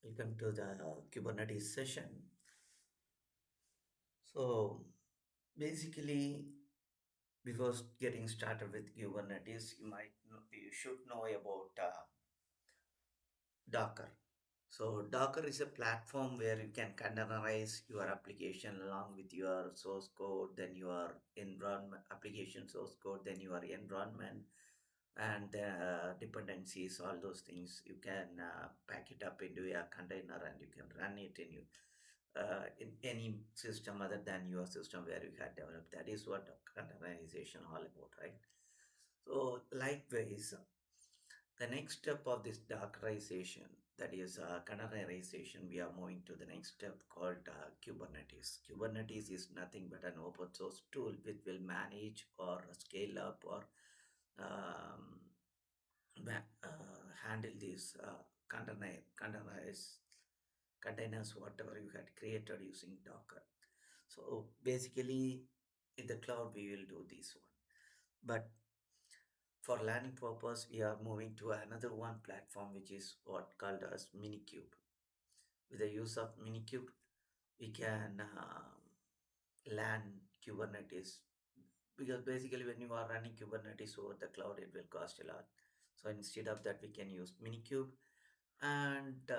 Welcome to the Kubernetes session. So, basically, before getting started with Kubernetes, you should know about Docker. So, Docker is a platform where you can containerize your application along with your source code, then your environment, application source code, then your environment and dependencies, all those things. You can pack it up into a container and you can run it in any system other than your system where you had developed. That is what containerization all about, right? So likewise, the next step of this Dockerization, that is containerization, we are moving to the next step called Kubernetes. Kubernetes is nothing but an open source tool which will manage or scale up or um, handle these containers, whatever you had created using Docker. So basically, in the cloud, we will do this one. But for learning purpose, we are moving to another one platform, which is what called as minikube. With the use of minikube, we can learn Kubernetes because basically when you are running Kubernetes over the cloud, it will cost a lot. So instead of that, we can use minikube and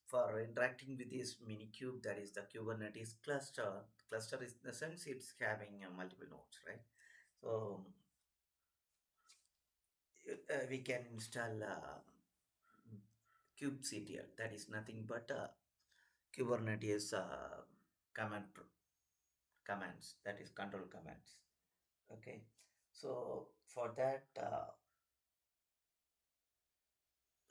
for interacting with this minikube, that is the Kubernetes cluster. Cluster is in the sense it's having multiple nodes, right? So we can install kubectl. That is nothing but Kubernetes commands. That is control commands. Okay. So for that,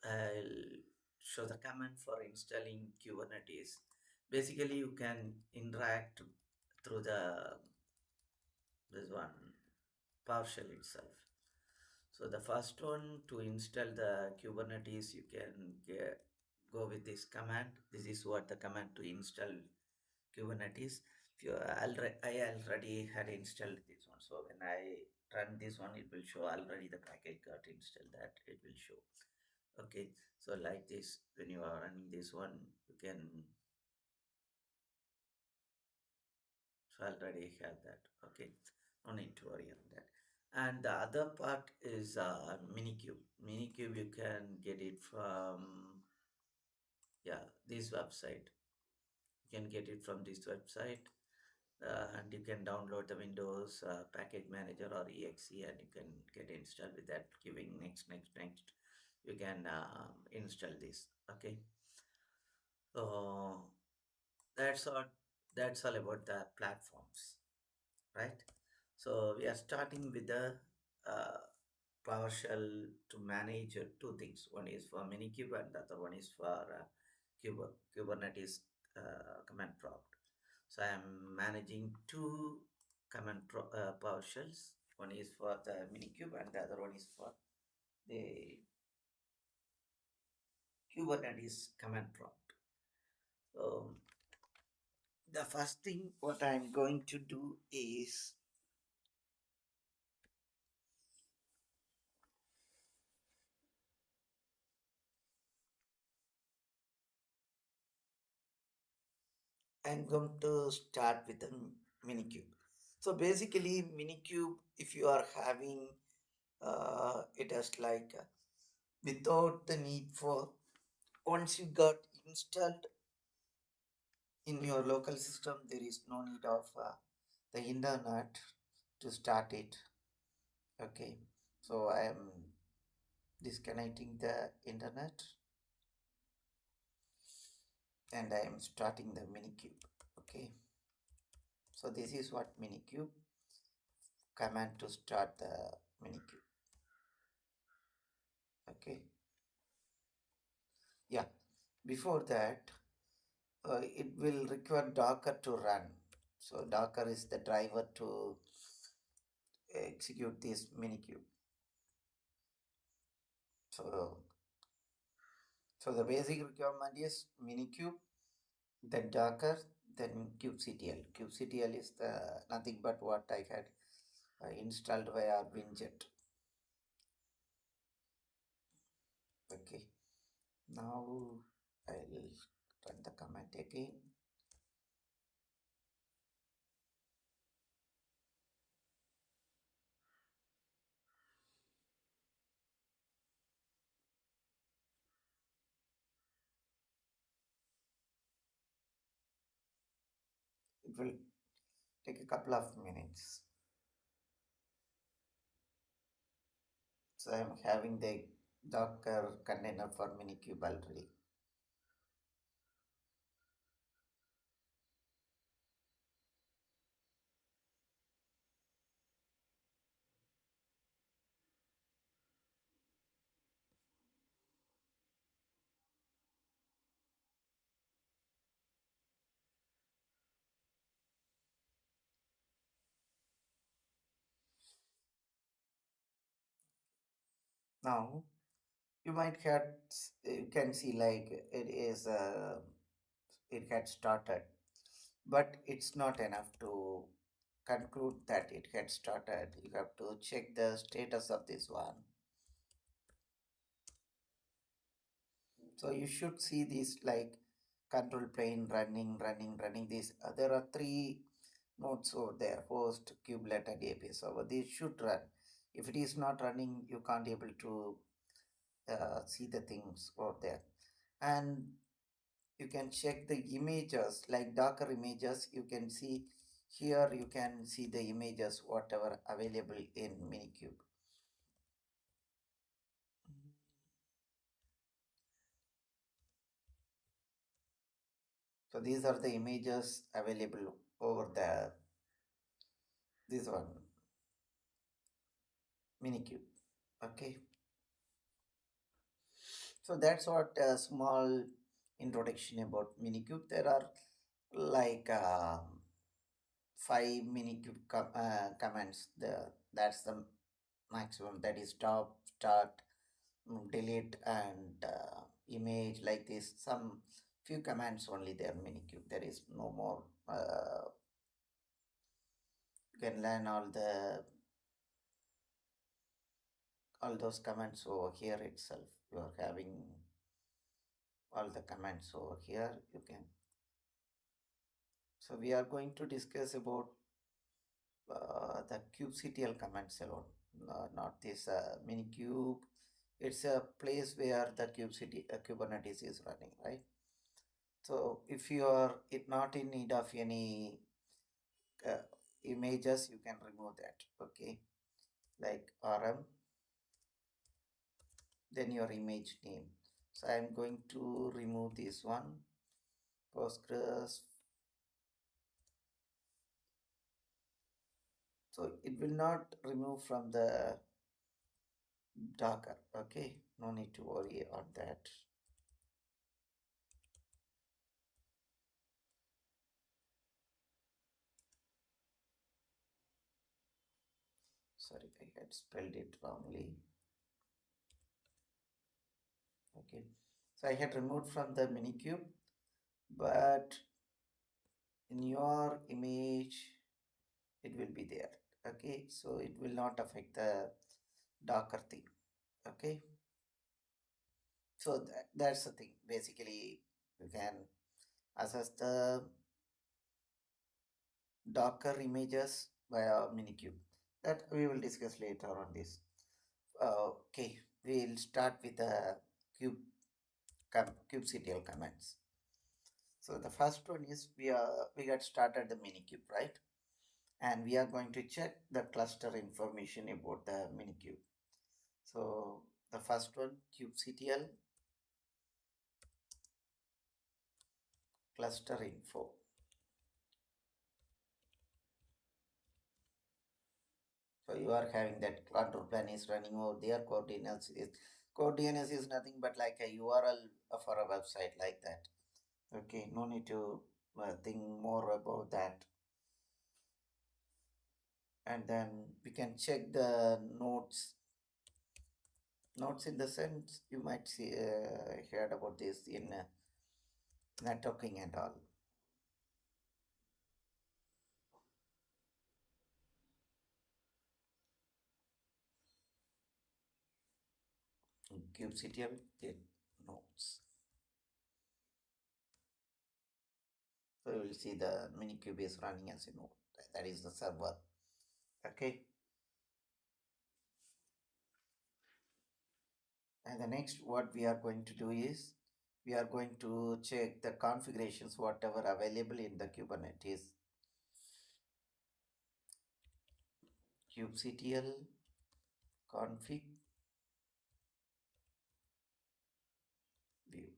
I'll show the command for installing Kubernetes. Basically, you can interact through the this one PowerShell itself. So the first one to install the Kubernetes, you can go with this command. This is what the command to install Kubernetes. If you already, I already had installed this one. So when I run this one, it will show already the package got installed. That it will show. Okay, so like this, when you are running this one, you can so already have that. Okay, no need to worry on that. And the other part is minikube. Minikube, you can get it from yeah this website. You can get it from this website, and you can download the Windows package manager or exe, and you can get installed with that. Giving next, you can install this. Okay, so that's all. That's all about the platforms, right? So we are starting with the uh, PowerShell to manage two things. One is for minikube and the other one is for Kubernetes command prompt. So I am managing two PowerShells. One is for the minikube and the other one is for the Kubernetes command prompt. So the first thing what I'm going to do is I'm going to start with the minikube. So basically, minikube, if you are having it as like without the need for once you got installed in your local system, there is no need of the internet to start it. Okay, so I am disconnecting the internet and I am starting the minikube. Okay, so this is what minikube command to start the minikube. Okay, yeah. Before that, it will require Docker to run. So Docker is the driver to execute this minikube. So, so the basic requirement is minikube, then Docker, then kubectl. Kubectl is the nothing but what I had installed via Winjet. Okay. Now I'll run the command again. It will take a couple of minutes. So I'm having the Docker container for minikube already. Now you might have you can see like it is it had started, but it's not enough to conclude that it had started. You have to check the status of this one. So you should see this like control plane running. These there are three nodes over there: host, kubelet, and API server. These should run. If it is not running, you can't able to see the things over there. And you can check the images like Docker images. You can see here. You can see the images whatever available in Minikube. So these are the images available over the this one Minikube. Okay, so that's what a small introduction about Minikube. There are like five Minikube commands. That's the maximum. That is stop, start, delete, and image like this. Some few commands only there Minikube. There is no more. You can learn all those commands over here itself. You are having all the commands over here. You can. So we are going to discuss about the kubectl commands alone, not this minikube. It's a place where the Kubernetes is running, right? So if you are not in need of any uh, images, you can remove that. Okay, like rm, then your image name. So I'm going to remove this one, Postgres. So it will not remove from the Docker. Okay, no need to worry on that. Sorry, I had spelled it wrongly. Okay, so I had removed from the minikube, but in your image it will be there. Okay, so it will not affect the Docker thing. Okay, so that's the thing. Basically, you can access the Docker images via minikube. That we will discuss later on this. Okay, we'll start with the kubectl commands. So the first one is we got started the minikube, right? And we are going to check the cluster information about the minikube. So the first one, kubectl cluster info. So you are having that control plan is running over there. Code DNS is nothing but like a URL for a website like that. Okay, no need to think more about that. And then we can check the nodes. Nodes in the sense you might see heard about this in networking and all. kubectl get nodes. So you will see the minikube is running as a node. That is the server. Okay. And the next what we are going to do is we are going to check the configurations whatever available in the Kubernetes kubectl config view.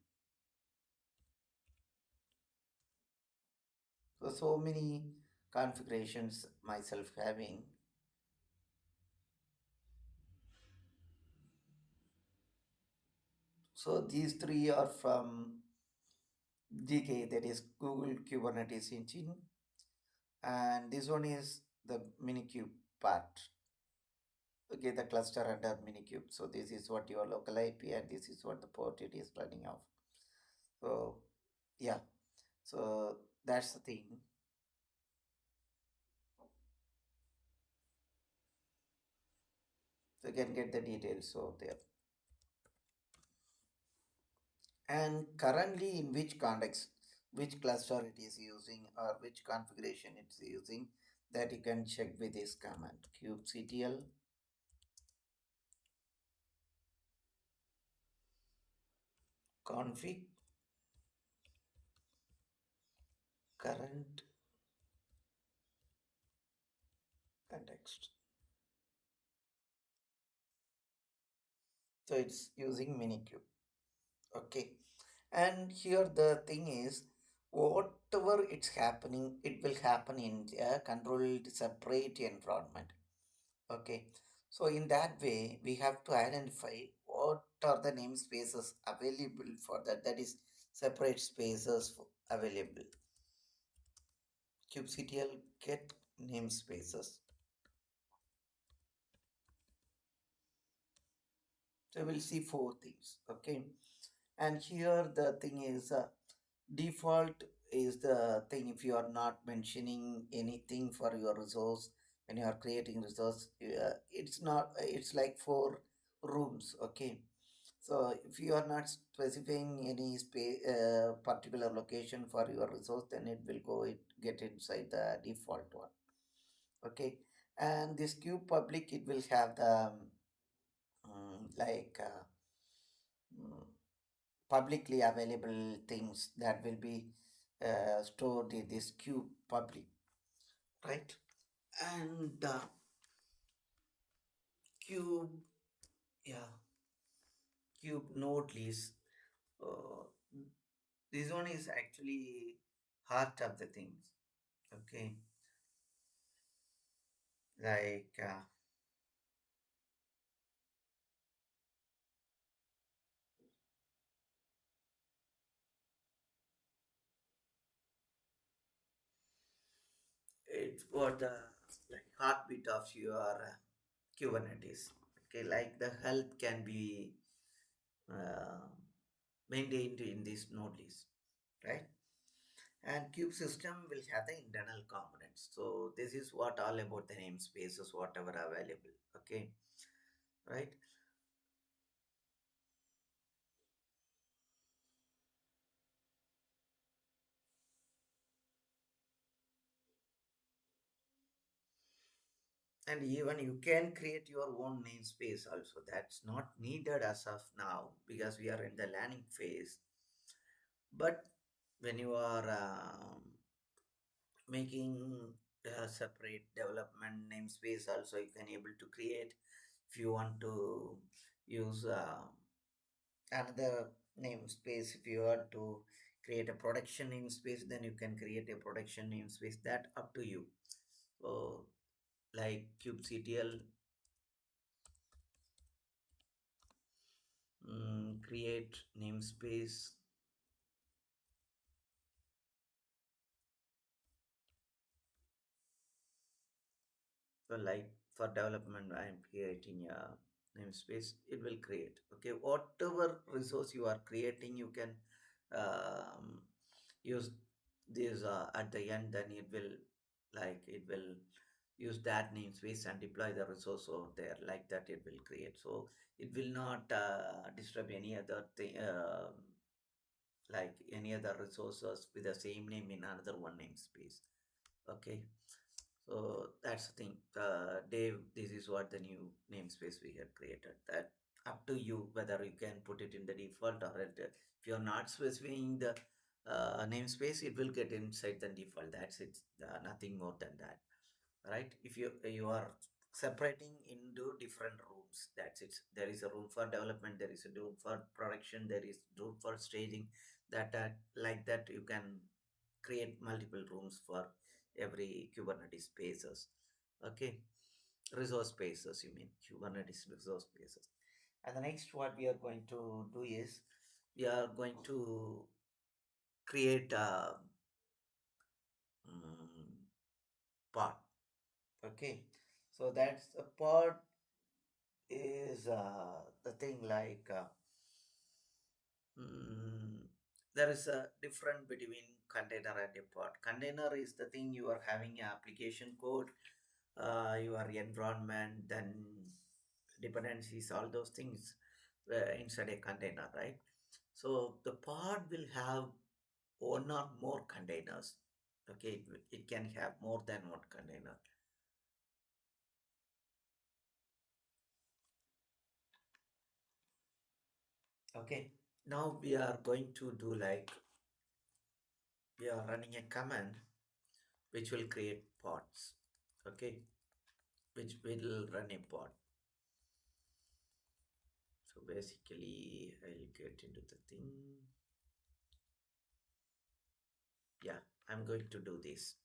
So many configurations myself having. So these three are from GK, that is Google Kubernetes Engine, and this one is the minikube part. Okay, the cluster under minikube. So this is what your local IP and this is what the port it is running off. So yeah, so that's the thing. So you can get the details so there. And currently in which context, which cluster it is using or which configuration it's using, that you can check with this command kubectl config current context. So it's using minikube. Okay. And here the thing is, whatever it's happening, it will happen in a controlled separate environment. Okay. So in that way, we have to identify what are the namespaces available for that. That is separate spaces available. kubectl get namespaces. So we'll see four things. Okay. And here the thing is default is the thing if you are not mentioning anything for your resource when you are creating resource, it's not, it's like four rooms. Okay. So if you are not specifying any space particular location for your resource, then it will go it get inside the default one. Okay. And this kube public, it will have the like mm, publicly available things that will be stored in this cube public, right? And cube, yeah, cube node list. Uh, this one is actually heart of the things. Okay, like it's what the like heartbeat of your Kubernetes. Okay, like the health can be uh, maintained in this node list, right? And cube system will have the internal components. So this is what all about the namespaces whatever available. Okay, right? And even you can create your own namespace also. That's not needed as of now because we are in the learning phase. But when you are making a separate development namespace also, you can able to create if you want to use another namespace. If you want to create a production namespace, then you can create a production namespace. That up to you. So like kubectl create namespace. So like for development, I am creating a namespace. It will create. Okay, whatever resource you are creating, you can um, use this at the end. Then it will use that namespace and deploy the resource over there. Like that, it will create. So it will not disturb any other thing. like any other resources with the same name in another one namespace. Okay, so that's the thing. Dave, this is what the new namespace we have created. That up to you whether you can put it in the default or if you're not specifying the namespace, it will get inside the default. That's it. Nothing more than that, right? If you are separating into different rooms, that's it. There is a room for development, there is a room for production, there is room for staging. That like that you can create multiple rooms for every Kubernetes spaces. Okay, resource spaces, you mean Kubernetes resource spaces. And the next what we are going to do is we are going to create a mm, pod. Okay, so that's a pod is the thing like mm, there is a difference between container and a pod. Container is the thing you are having a application code, your environment, then dependencies, all those things inside a container, right? So the pod will have one or more containers. Okay, it can have more than one container. Okay, now we are going to do like we are running a command which will create pods. Okay, which will run a pod. So basically I'll get into the thing. Yeah, I'm going to do this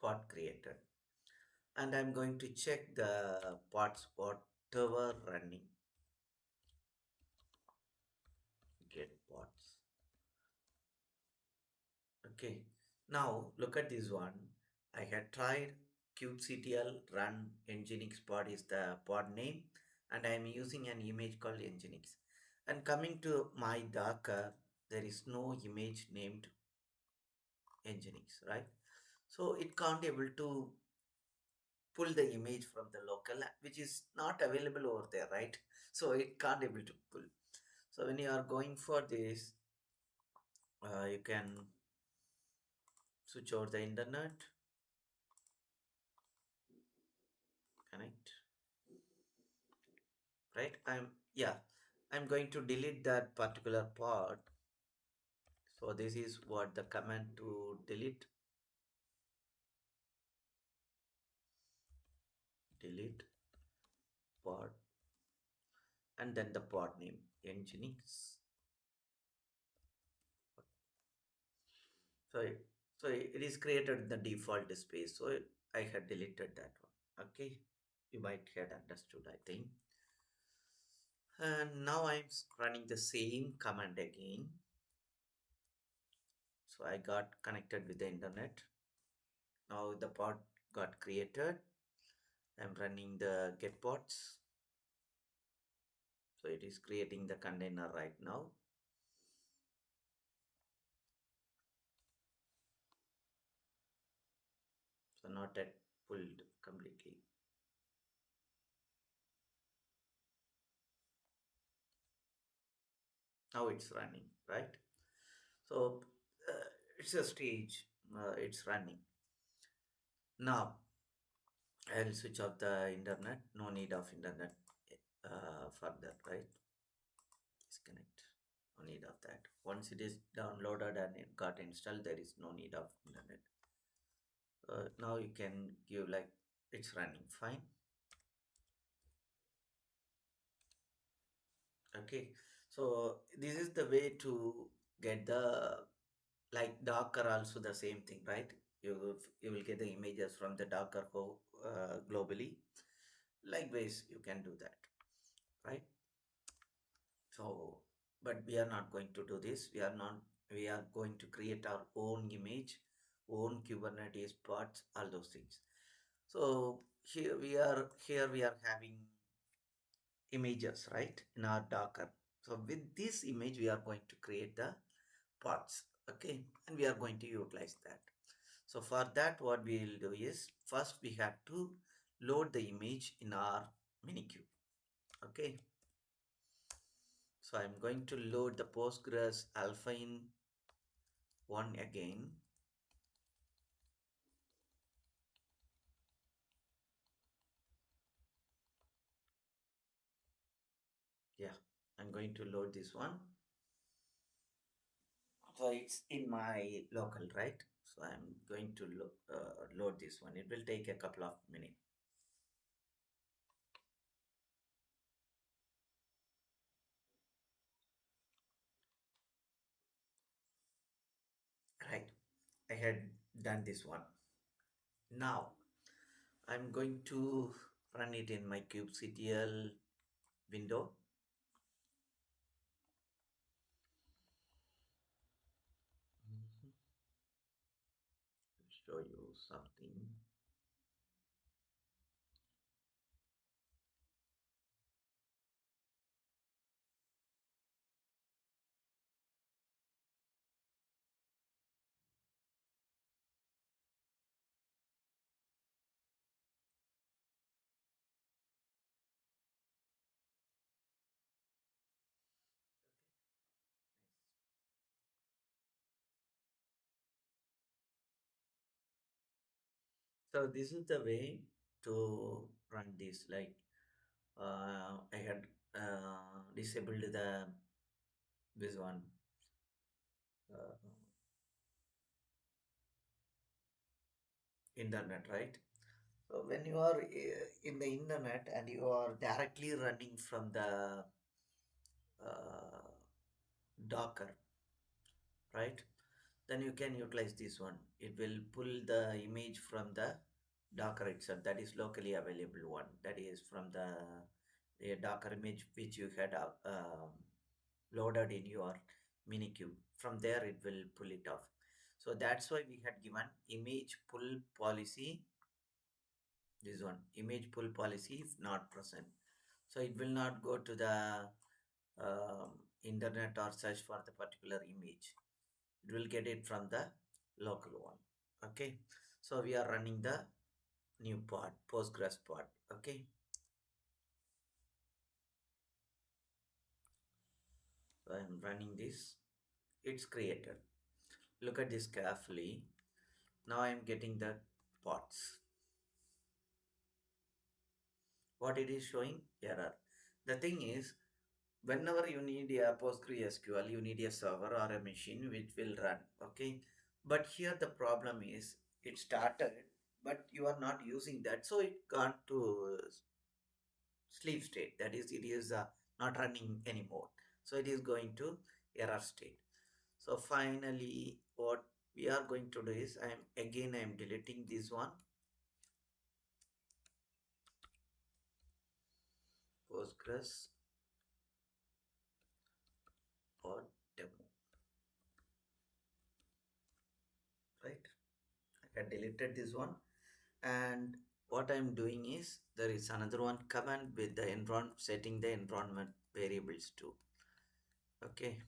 pod created, and I'm going to check the pods whatever running. Get pods. Okay, now look at this one. I had tried kubectl run nginx pod is the pod name, and I am using an image called nginx. And coming to my Docker, there is no image named nginx, right? So it can't able to pull the image from the local, which is not available over there, right? So it can't able to pull. So when you are going for this, you can switch over the internet, connect, right? Yeah, I'm going to delete that particular part. So this is what the command to delete, delete pod, and then the pod name nginx. So it is created in the default space. So I had deleted that one. Okay, you might have understood, I think. And now I'm running the same command again. So I got connected with the internet. Now the pod got created. I'm running the get pods. So it is creating the container right now. So not yet pulled completely. Now it's running, right? So it's a stage. It's running. Now I'll switch off the internet. No need of internet for that, right? Disconnect. No need of that. Once it is downloaded and it got installed, there is no need of internet. Now you can give like it's running fine. Okay, so this is the way to get the like Docker also the same thing, right? You will get the images from the Docker globally. Likewise, you can do that, right? So, but we are not going to do this. We are not. We are going to create our own image, own Kubernetes pods, all those things. So here we are having images, right, in our Docker. So with this image, we are going to create the pods, okay, and we are going to utilize that. So for that, what we will do is first we have to load the image in our minikube. Okay, so I'm going to load the Postgres alpha in one again. Yeah, I'm going to load this one. So it's in my local, right? So I'm going to load this one. It will take a couple of minutes. Right. I had done this one. Now I'm going to run it in my kubectl window. Mhm. Show you something. So this is the way to run this. Like I had disabled the this one uh, internet, right? So when you are in the internet and you are directly running from the uh, Docker, right? Then you can utilize this one. It will pull the image from the Docker itself. That is locally available one. That is from the Docker image which you had loaded in your minikube. From there, it will pull it off. So that's why we had given image pull policy. This one image pull policy if not present. So it will not go to the internet or search for the particular image. It will get it from the local one. Okay, so we are running the new pod, Postgres pod. Okay, so I'm running this. It's created. Look at this carefully. Now I'm getting the pods. What it is showing? Error. The thing is, whenever you need a PostgreSQL, you need a server or a machine which will run. Okay, but here the problem is it started, but you are not using that, so it gone to sleep state. That is, it is not running anymore. So it is going to error state. So finally, what we are going to do is I am deleting this one Postgres or demo, right? I had deleted this one, and what I'm doing is there is another one command with the environment setting the environment variables too. Okay,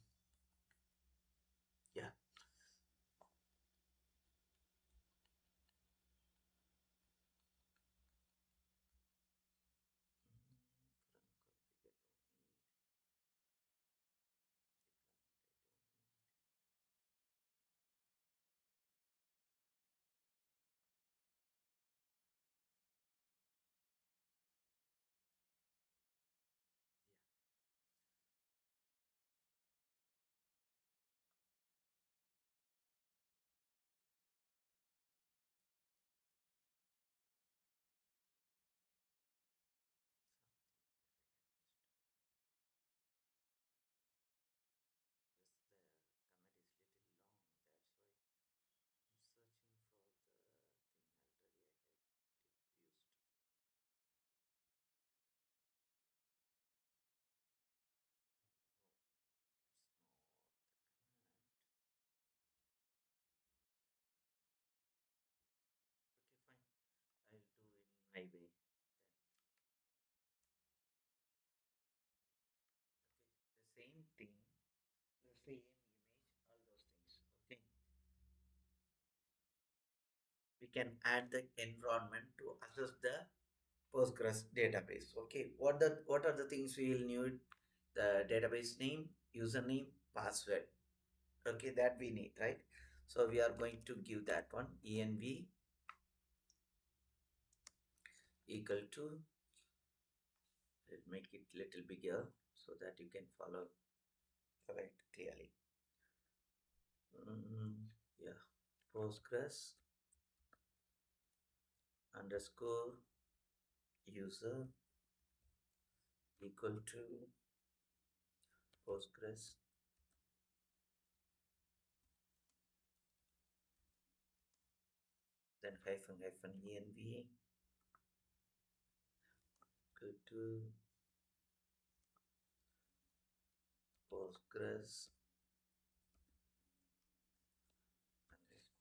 yeah. Okay, fine. I'll do in my way. Okay, the same thing, the same image, all those things. Okay, we can add the environment to assess the Postgres database. Okay, what are the things we will need? The database name, username, password. Okay, that we need, right? So we are going to give that one env equal to, let's make it little bigger so that you can follow right clearly. Yeah, Postgres underscore user equal to Postgres then hyphen hyphen env equal to Postgres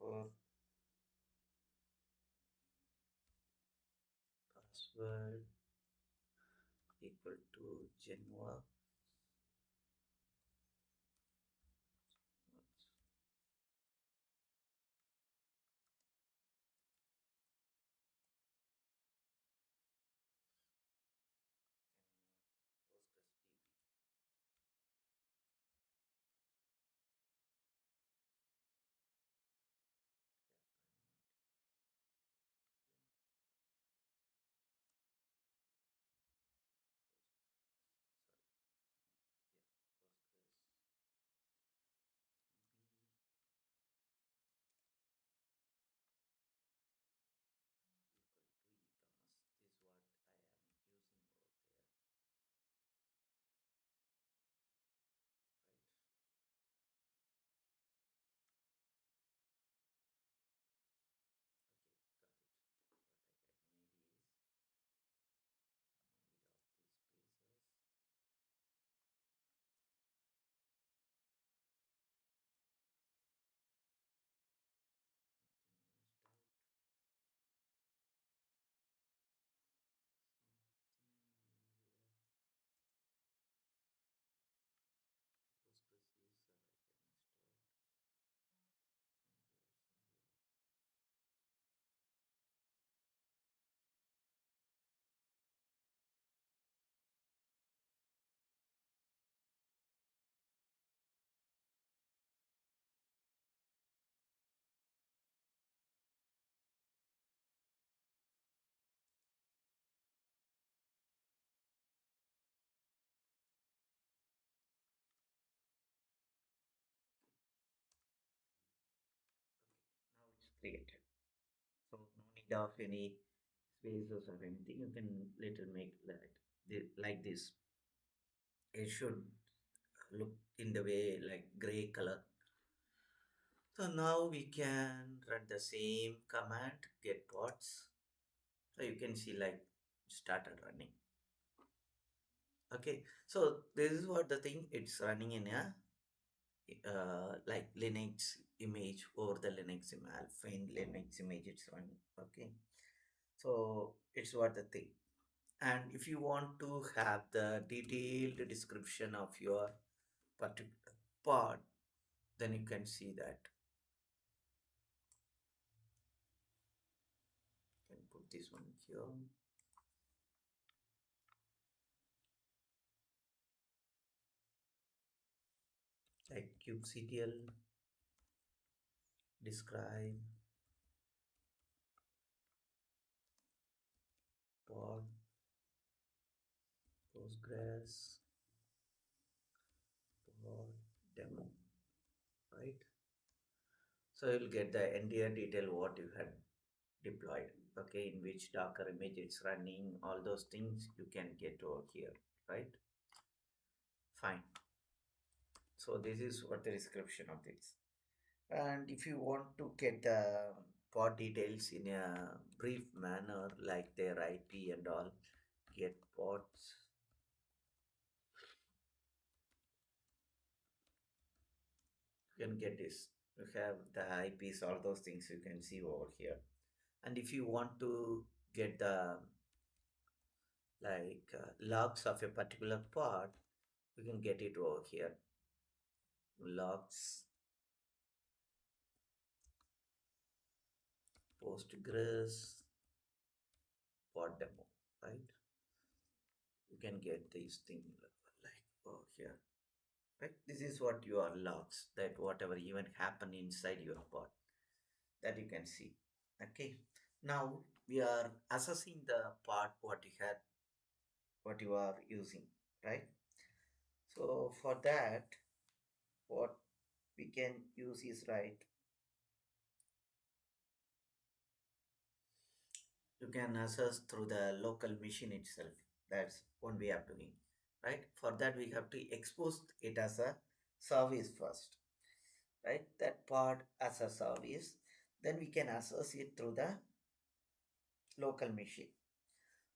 underscore password equal to Genwa. Postgres DB. This is what I am using over there, right? Okay, got it. What I can made is no need of these spaces. Nothing missed out. Something anywhere. Postgres user I can missed out somewhere. Okay, now it's created. So no need of any spaces or anything. You can later make like this. It should look in the way like gray color. So now we can run the same command, get pods. So you can see like started running. Okay, so this is what the thing, it's running in a like Linux image over the Linux Alpine Linux image it's running. Okay, so it's what the thing. And if you want to have the detailed description of your particular pod, then you can see that. You can put this one here. Like kubectl describe pod Postgres pod demo, right? So you'll get the entire detail what you had deployed, okay, in which Docker image it's running, all those things you can get over here, right? Fine. So this is what the description of this. And if you want to get the pod details in a brief manner, like their IP and all, get pods. You can get this. You have the IPs, all those things you can see over here. And if you want to get the logs of a particular pod, you can get it over here. Logs, Postgres, pod demo. right? You can get these things like here, right? This is what your logs, that whatever even happen inside your pod, that you can see. Okay. Now we are assessing the part what you had, what you are using, right? So for that, what we can use is, right, you can assess through the local machine itself. That's one way of doing, right? For that, we have to expose it as a service first, right? That part as a service. Then we can assess it through the local machine.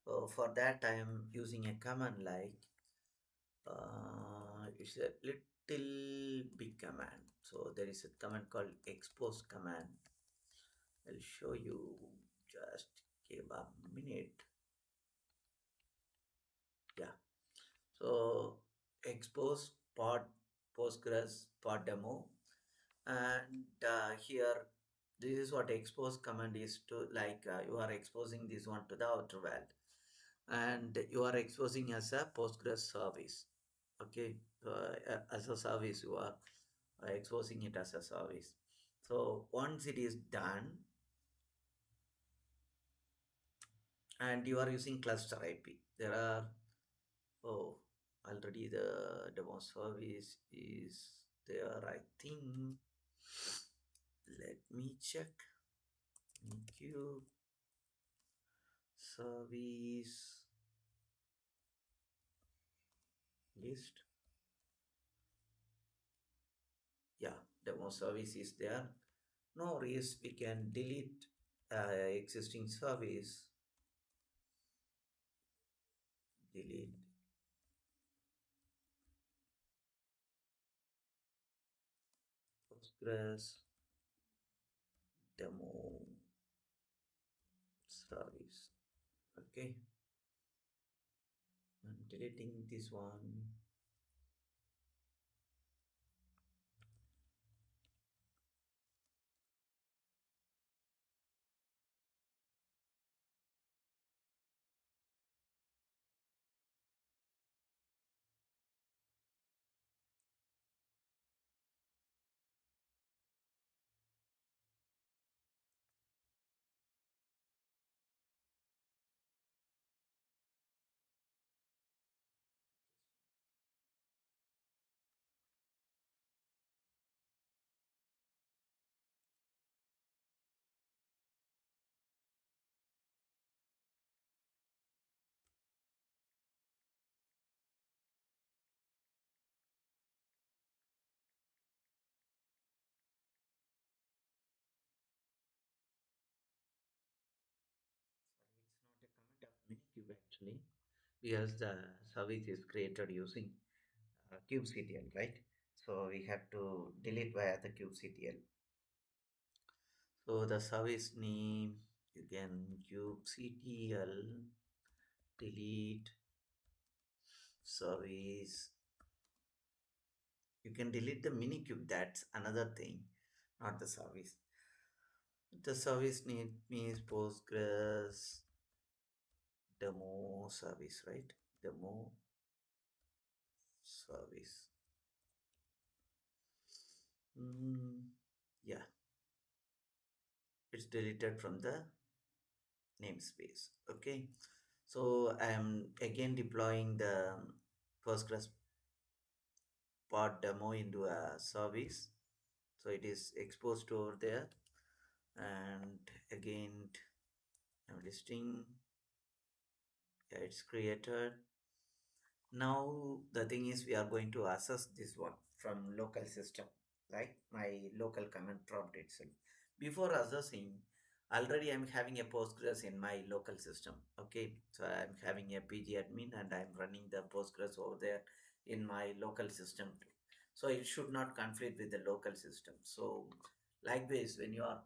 So for that, I am using a command like it's a little big command. So there is a command called expose command. I'll show you. Just give a minute. Yeah. So expose pod Postgres pod demo, and here this is what expose command is to, like you are exposing this one to the outer world, and you are exposing as a Postgres service. Okay, so, as a service you are exposing it as a service. So once it is done, and you are using cluster IP, there are, oh, already the demo service is there, I think. Let me check. Minikube service list. Yeah, demo service is there. No worries, we can delete existing service. Delete Postgres demo service. Okay, I'm deleting this one. Sorry, it's not a comment of minikube actually, because the service is created using kubectl, right? So we have to delete via the kubectl. So the service name, you can kubectl delete service. You can delete the minikube. That's another thing, not the service. The service name means Postgres demo service, right? Demo service. Yeah, it's deleted from the namespace. Okay, so I'm again deploying the Postgres pod demo into a service. So it is exposed over there, and again I'm listing. Yeah, it's created. Now the thing is, we are going to assess this one from local system, like my local command prompt itself. Before assessing, already I'm having a Postgres in my local system. Okay, so I'm having a PG admin and I'm running the Postgres over there in my local system too. So it should not conflict with the local system. So likewise, when you are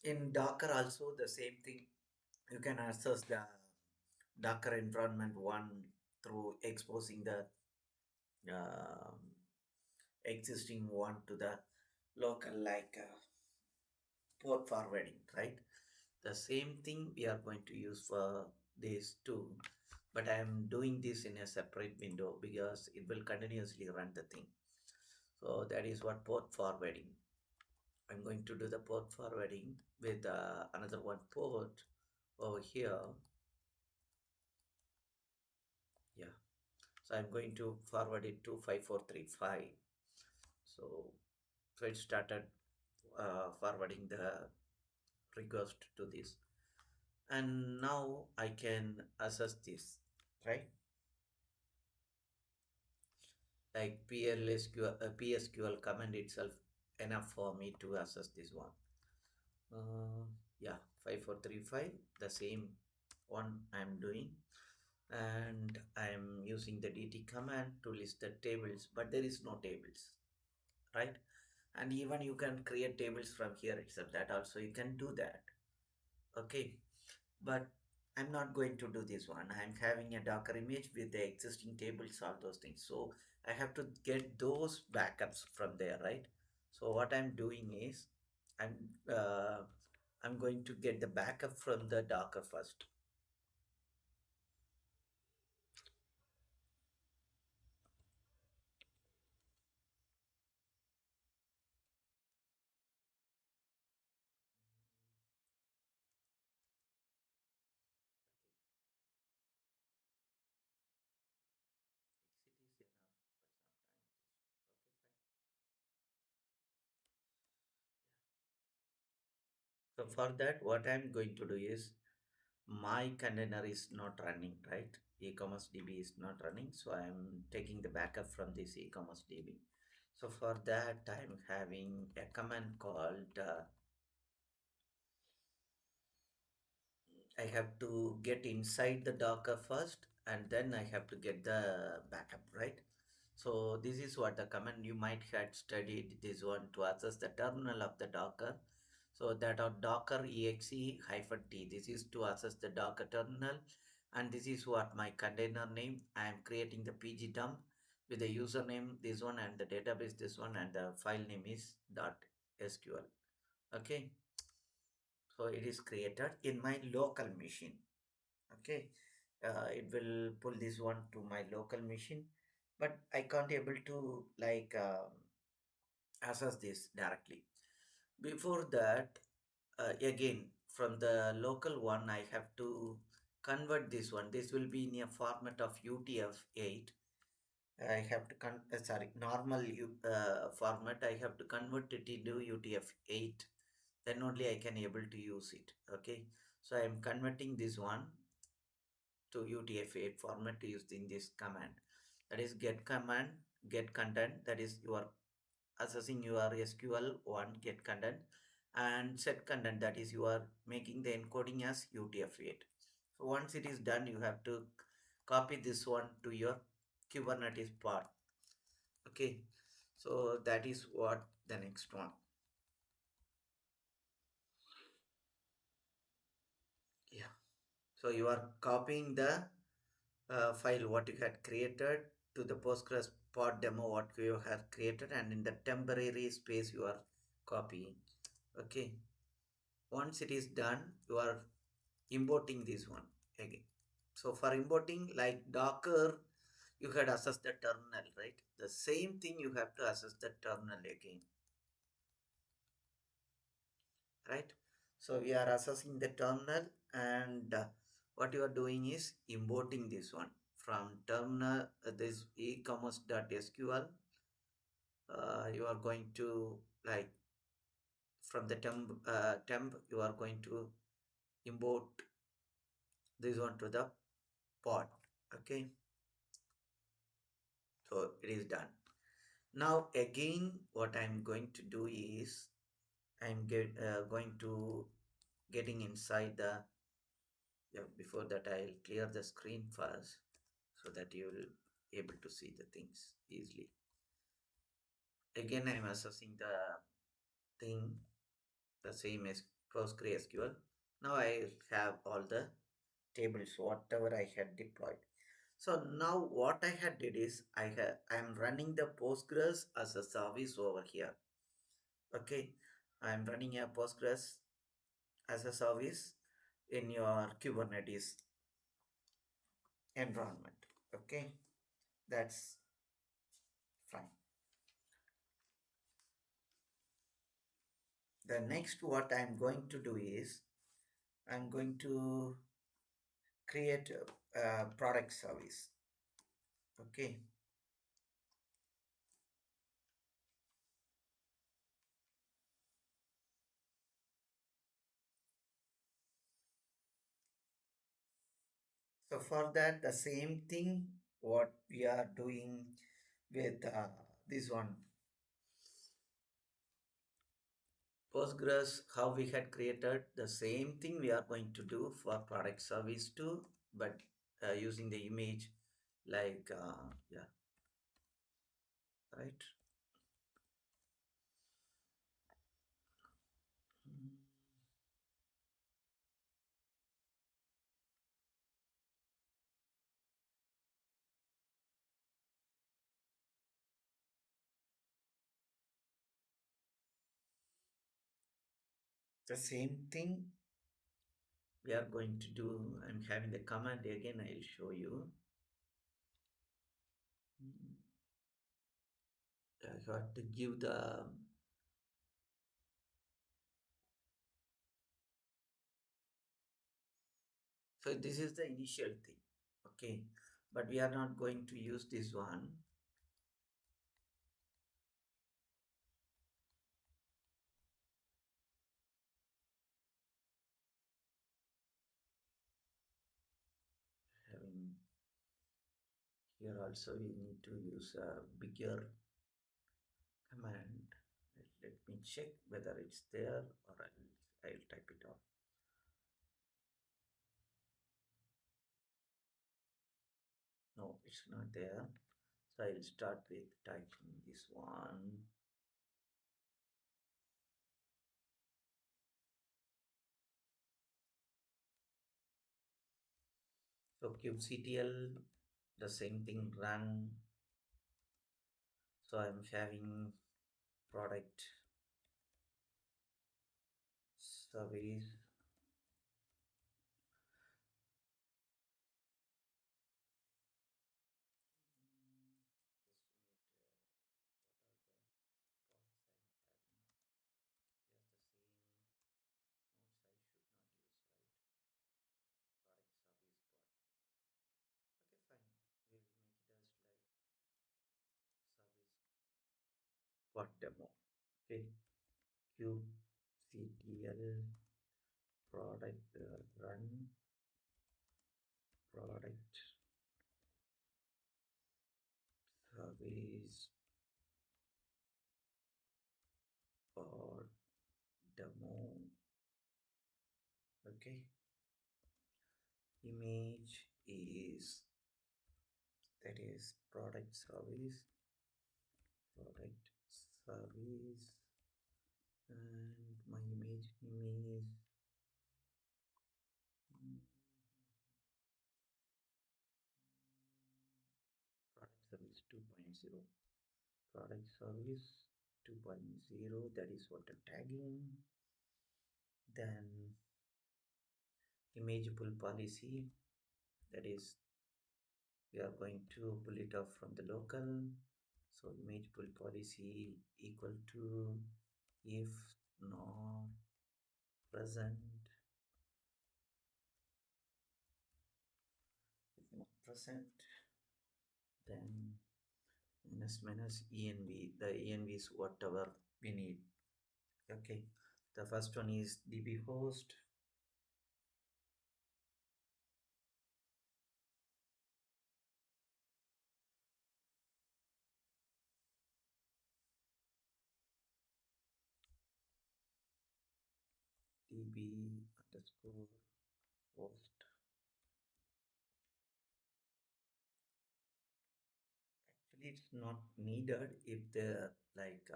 in Docker, also the same thing. You can access the Docker environment one through exposing the um, existing one to the local, like port forwarding, right? The same thing we are going to use for this too, but I am doing this in a separate window because it will continuously run the thing. So that is what port forwarding. I'm going to do the port forwarding with another one port over here. Yeah. So I'm going to forward it to 5435. So, so it started forwarding the request to this. And now I can assess this, right? Like PSQL command itself enough for me to assess this one. Yeah, 5435, the same one I'm doing. And I'm using the DT command to list the tables, but there is no tables, right? And even you can create tables from here itself, that also you can do that. Okay, but I'm not going to do this one. I'm having a Docker image with the existing tables, all those things. So I have to get those backups from there, right? So what I'm doing is I'm uh, I'm going to get the backup from the Docker first. Okay, it is enough for some time. It is okay, fine. So for that, what I'm going to do is my container is not running, right? E-commerce DB is not running, so I'm taking the backup from this e-commerce DB. So for that, I'm having a command called I have to get inside the Docker first, and then I have to get the backup, right? So this is what the command you might had studied this one to access the terminal of the Docker. So that are Docker exe hyphen t. This is to access the Docker terminal, and this is what my container name. I am creating the pg dump with the username this one and the database this one and the file name is .sql. Okay, so it is created in my local machine. Okay, it will pull this one to my local machine, but I can't able to like access this directly. Before that, again from the local one I have to convert this one. This will be in a format of UTF-8. I have to sorry, normal format. I have to convert it into UTF-8, then only I can able to use it. Okay, so I am converting this one to UTF-8 format using this command. That is get command, get content. That is you are accessing your SQL one get content, and set content. That is you are making the encoding as UTF-8. So once it is done, you have to copy this one to your Kubernetes part. Okay, so that is what the next one. Yeah. So you are copying the file what you had created to the Postgres pod demo what you have created, and in the temporary space you are copying. Okay. Once it is done, you are importing this one again. So for importing like Docker, you had access the terminal, right? The same thing you have to access the terminal again, right? So we are accessing the terminal, and what you are doing is importing this one from terminal, this e-commerce.sql. You are going to like from the temp you are going to import this one to the pod. Okay, so it is done. Now again what I'm going to do is going to getting inside the, yeah, before that I'll clear the screen first so that you will able to see the things easily. Again I'm assessing the thing the same as PostgreSQL. Now I have all the tables whatever I had deployed. So now what I had did is I am running the Postgres as a service over here. Okay, I'm running a Postgres as a service in your Kubernetes environment. Okay, that's fine. The next what I'm going to do is I'm going to create a product service. Okay, so for that the same thing what we are doing with this one Postgres, how we had created the same thing we are going to do for product service too, but using the image like yeah, right. Mm. The same thing we are going to do. I'm having the command again. I'll show you. Mm. I got to give the so this is the initial thing. Okay, but we are not going to use this one. Having here also we need to use a bigger command. Let me check whether it's there or I'll type it off. No, it's not there. So I'll start with typing this one. So kubectl, the same thing run. So I'm having product service. Okay, fine. We will make it as like service for demo. Okay, kubectl product run product service for demo. Okay, image is that is product service, and my image name is mm, product service 2.0. Product service 2.0, that is what the tagging. Then image pull policy, that is we are going to pull it off from the local. So image pull policy equal to if not present, if not present, then minus env. The env is whatever we need. Okay, the first one is db host. db underscore host. Actually, it's not needed if the like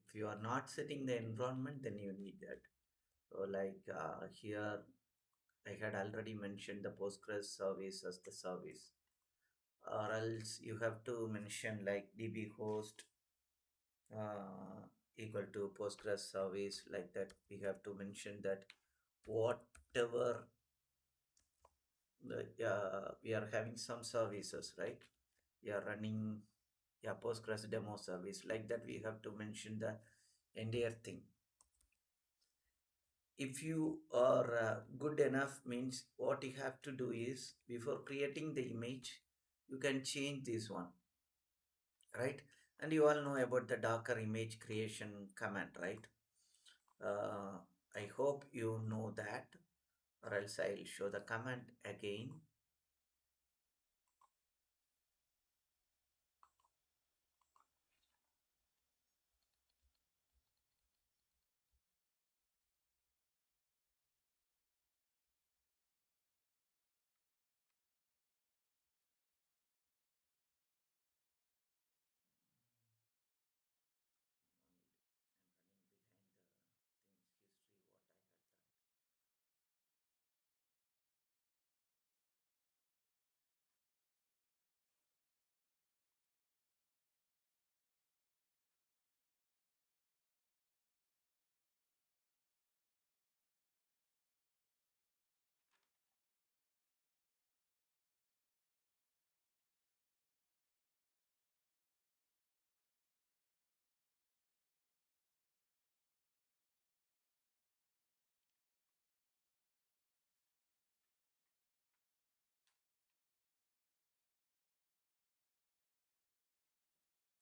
if you are not setting the environment, then you need that. So like here I had already mentioned the Postgres service as the service. or else you have to mention like db host uh, equal to postgres service, like that we have to mention that whatever we are having some services, right? We are running, yeah, postgres demo service, like that we have to mention the entire thing. If you are good enough, means what you have to do is before creating the image you can change this one, right? And you all know about the docker image creation command, right? uh, I hope you know that, or else I'll show the command again. I'm running behind the things history what I had done.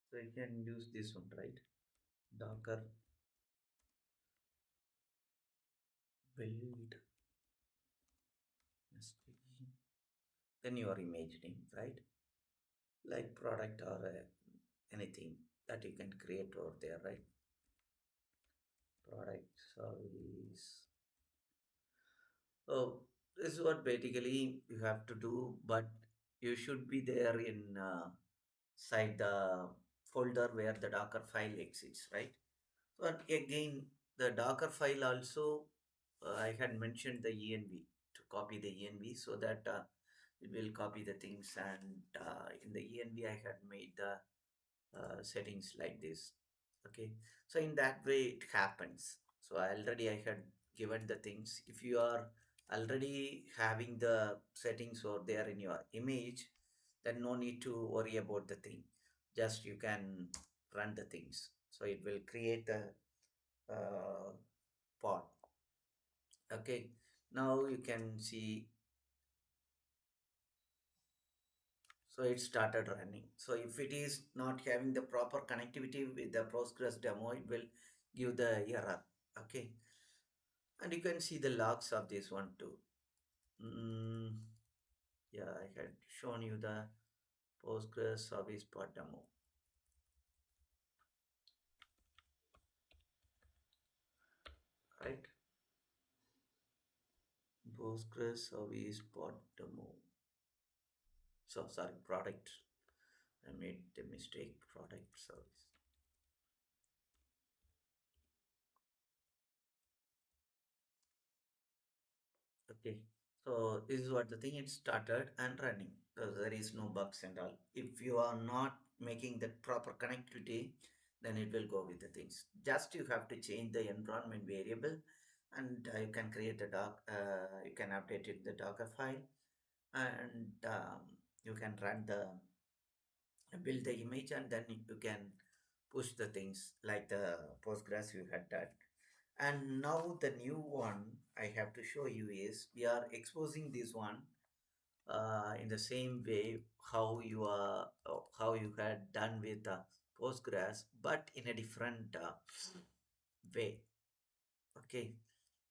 So you can use this one, right? Docker build STG. Then your image name, right? Like product or anything that you can create over there, right? Product service. Oh, this is what basically you have to do, but you should be there in side the folder where the Docker file exists, right? But again, the Docker file also, I had mentioned the env to copy the env so that it will copy the things, and in the env I had made the settings like this. Okay, so in that way it happens. So already I had given the things. If you are already having the settings or there in your image, then no need to worry about the thing. Just you can run the things, so it will create the uh, pod. Okay, now you can see, so it started running. So if it is not having the proper connectivity with the Postgres demo, it will give the error. Okay, and you can see the logs of this one too. mm, yeah, I had shown you the Postgres service pod demo, right? Postgres service pod demo. So sorry, product, I made the mistake, product service. Okay, so this is what the thing, it started and running. So there is no bugs and all. If you are not making the proper connectivity, then it will go with the things. Just you have to change the environment variable, and you can create a you can update it the Docker file, and you can run the build the image, and then you can push the things like the Postgres you had done. And now the new one I have to show you is we are exposing this one in the same way how you are how you had done with the Postgres, but in a different way. Okay,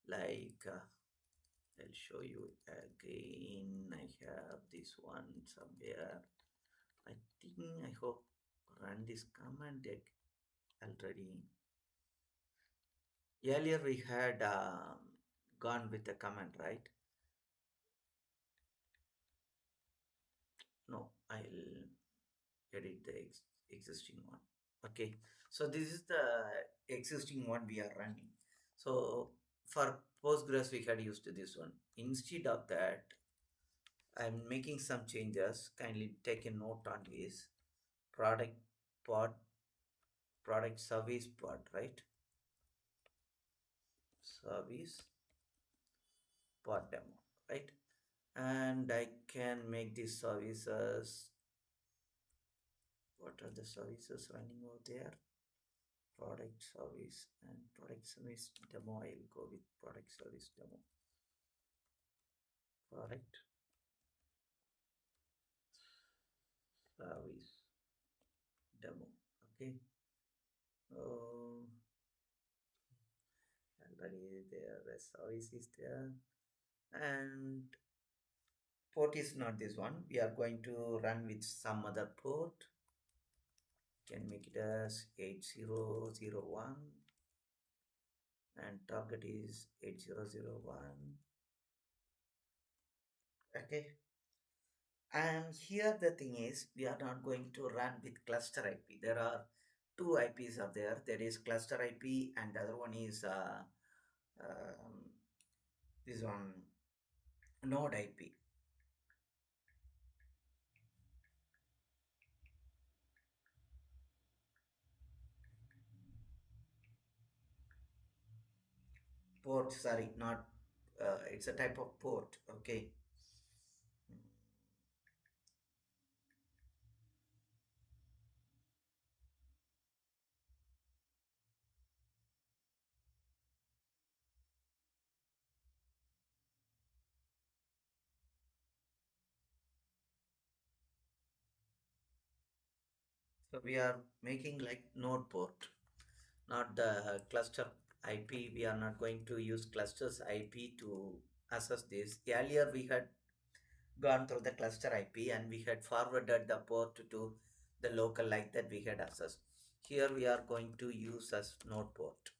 like I'll show you again. I have this one somewhere. I think I hope run this command already. Earlier we had gone with the command, right? No, I'll edit the existing one. Okay, so this is the existing one we are running. So for Postgres we had used this one. Instead of that, I'm making some changes. Kindly take a note on this. Product pod, product service pod, right? Service pod demo, right? And I can make these services. What are the services running over there? Product service and product service demo. I'll go with product service demo. Product service demo. Okay. Oh, already there. The service is there, and port is not this one. We are going to run with some other port. Can make it as 8001 and target is 8001. Okay. And here the thing is, we are not going to run with cluster IP. There are two IPs are there. There is cluster IP and the other one is um, this one node IP. Port, sorry, not, it's a type of port. Okay. So we are making like node port, not the cluster IP. We are not going to use clusters IP to access this. Earlier we had gone through the cluster IP and we had forwarded the port to the local like that we had access. Here we are going to use as node port.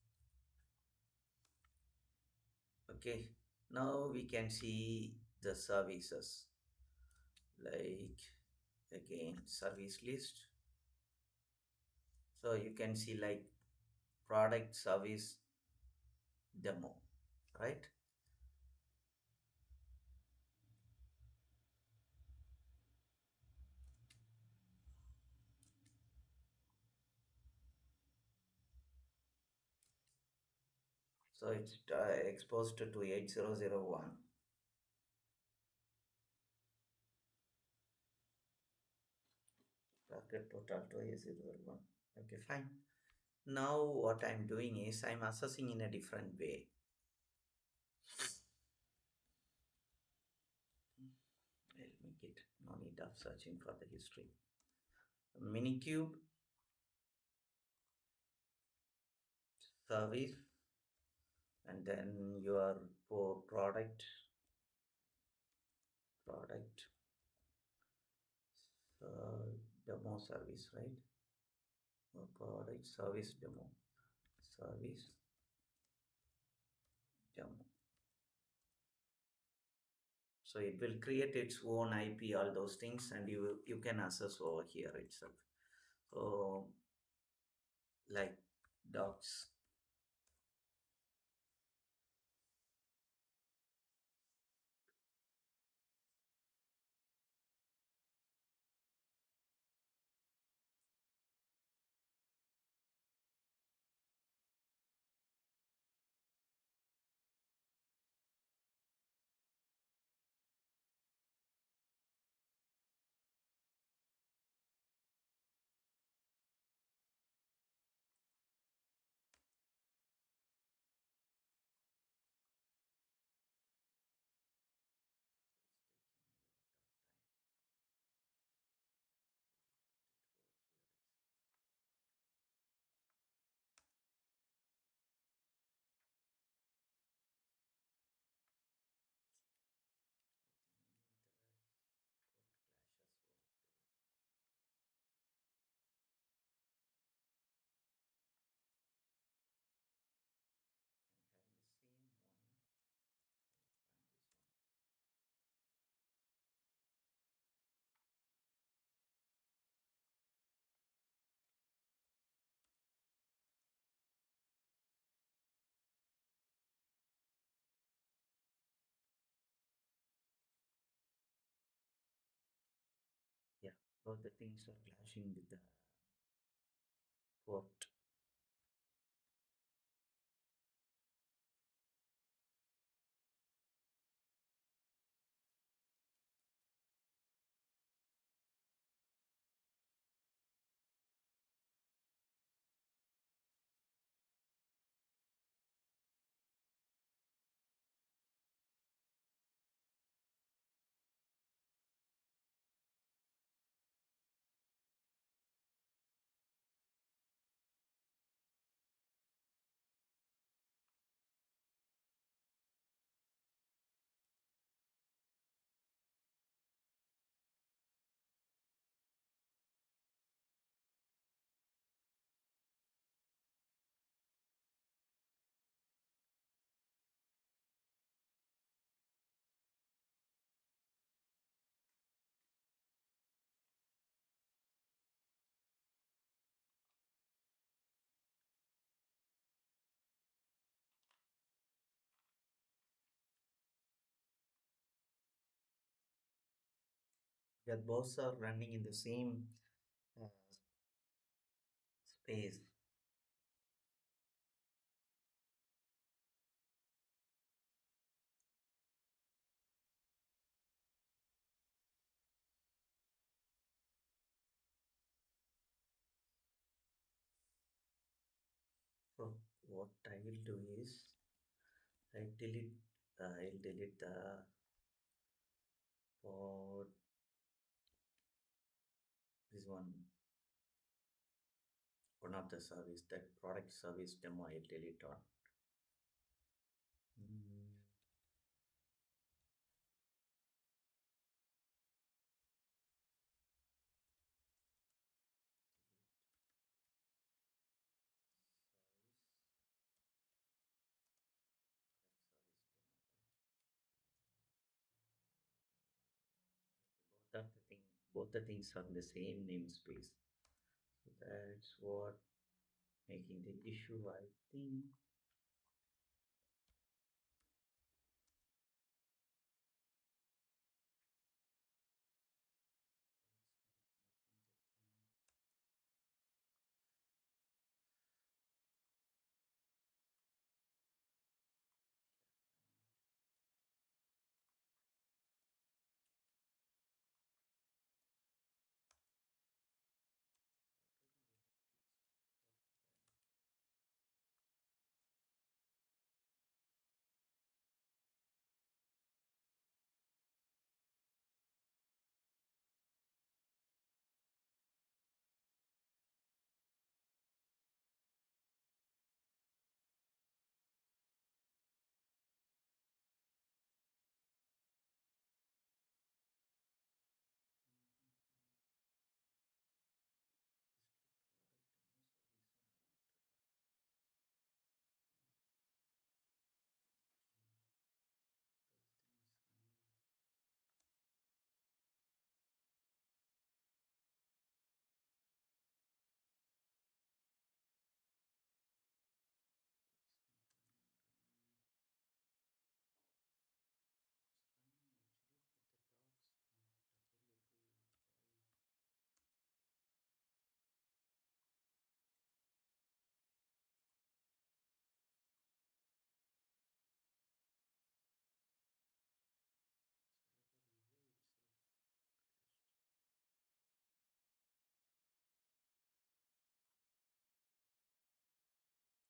Okay, now we can see the services like again service list. So you can see like product service demo, right? So it's exposed to 8001. Target total to 8001. Okay, fine. Now what I'm doing is I'm assessing in a different way. I'll make it no need of searching for the history. Minikube service and then your product uh, demo service, right? Product service demo service demo. So it will create its own IP, all those things, and you can access over here itself. So like docs. how the things are clashing with the port. That both are running in the same uh, space. So what I will do is I'll delete the pod, this one of the service, that product service demo I'll delete on. Mm, Service, both the things are in the same namespace. So that's what making the issue, I think.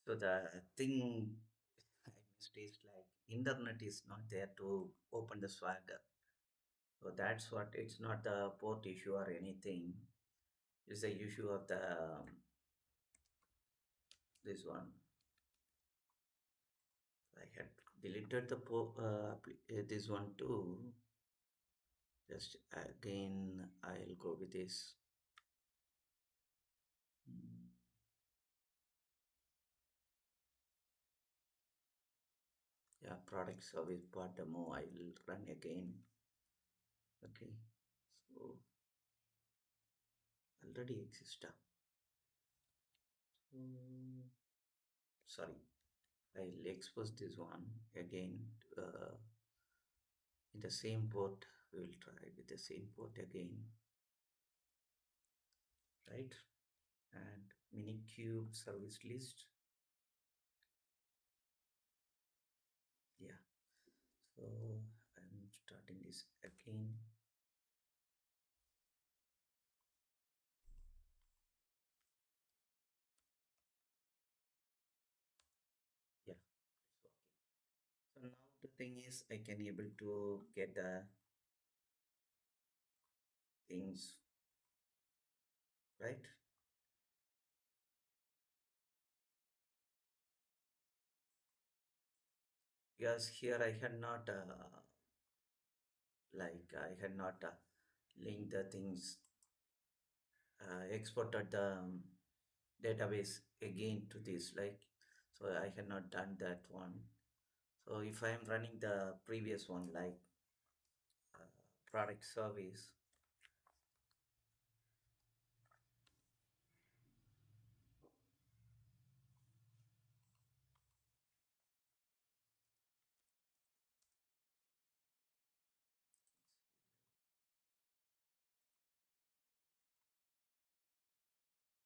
So the thing I missed is like internet is not there to open the Swagger. So that's what, it's not the port issue or anything. It's the issue of the this one. I had deleted the this one too. Just again, I'll go with this. Mm, Yeah, product service part demo. I will run again. Okay, so already exists. So sorry, I'll expose this one again. In the same port, we will try with the same port again. right? And minikube service list. Yeah. So I'm starting this again. Yeah, it's working. So now the thing is I can able to get the things right, because here I had not I had not linked the things, exported the database again to this, like, so I had not done that one. So if I am running the previous one, like uh, product service,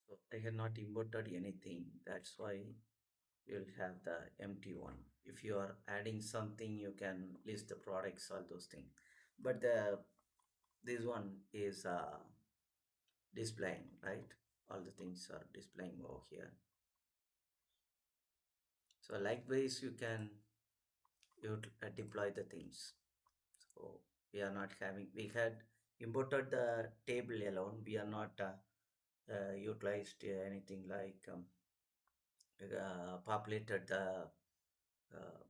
so I had not imported anything. That's why you'll have the empty one. If you are adding something, you can list the products, all those things. But the this one is displaying, right? All the things are displaying over here. So likewise, you can deploy the things. So we are not having, we had imported the table alone. We are not utilized anything like populated the uh,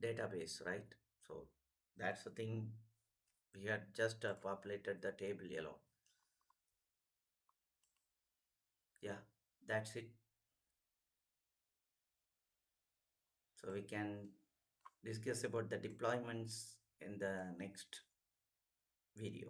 database, right? So that's the thing. We had just populated the table alone. Yeah, that's it. So we can discuss about the deployments in the next video.